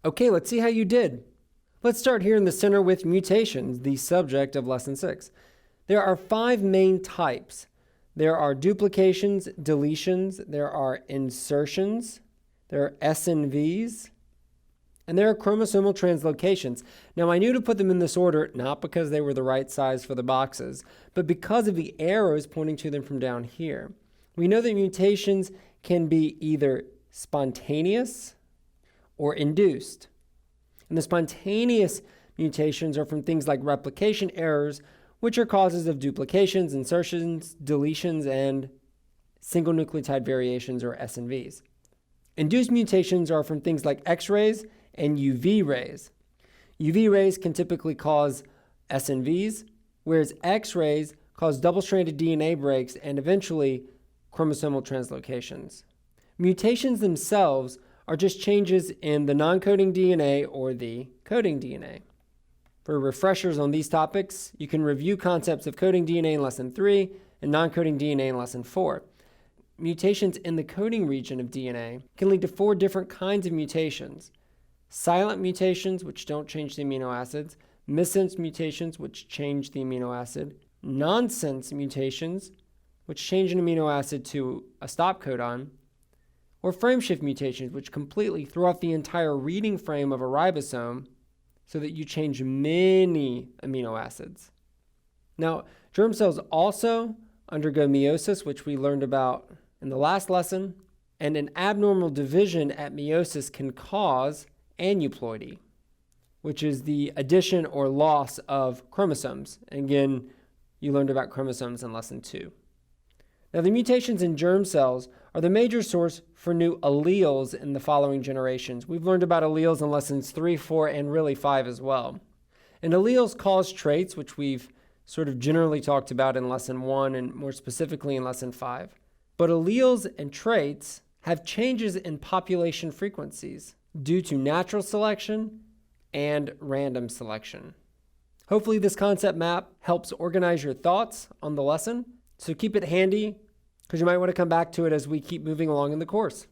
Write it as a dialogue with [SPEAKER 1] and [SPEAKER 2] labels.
[SPEAKER 1] Okay, let's see how you did. Let's start here in the center with mutations, the subject of Lesson 6. There are 5 main types. There are duplications, deletions, there are insertions, there are SNVs, and there are chromosomal translocations. Now, I knew to put them in this order, not because they were the right size for the boxes, but because of the arrows pointing to them from down here. We know that mutations can be either spontaneous or induced. And the spontaneous mutations are from things like replication errors, which are causes of duplications, insertions, deletions, and single nucleotide variations, or SNVs. Induced mutations are from things like X-rays and UV rays. UV rays can typically cause SNVs, whereas X-rays cause double-stranded DNA breaks and eventually chromosomal translocations. Mutations themselves are just changes in the non-coding DNA or the coding DNA. For refreshers on these topics, you can review concepts of coding DNA in Lesson 3 and non-coding DNA in Lesson 4. Mutations in the coding region of DNA can lead to 4 different kinds of mutations. Silent mutations, which don't change the amino acids, missense mutations, which change the amino acid, nonsense mutations, which change an amino acid to a stop codon, or frameshift mutations, which completely throw off the entire reading frame of a ribosome so that you change many amino acids. Now, germ cells also undergo meiosis, which we learned about in the last lesson, and an abnormal division at meiosis can cause aneuploidy, which is the addition or loss of chromosomes. Again, you learned about chromosomes in Lesson 2. Now, the mutations in germ cells are the major source for new alleles in the following generations. We've learned about alleles in Lessons 3, 4, and really 5 as well. And alleles cause traits, which we've sort of generally talked about in Lesson 1 and more specifically in Lesson 5. But alleles and traits have changes in population frequencies due to natural selection and random selection. Hopefully this concept map helps organize your thoughts on the lesson, so keep it handy because you might want to come back to it as we keep moving along in the course.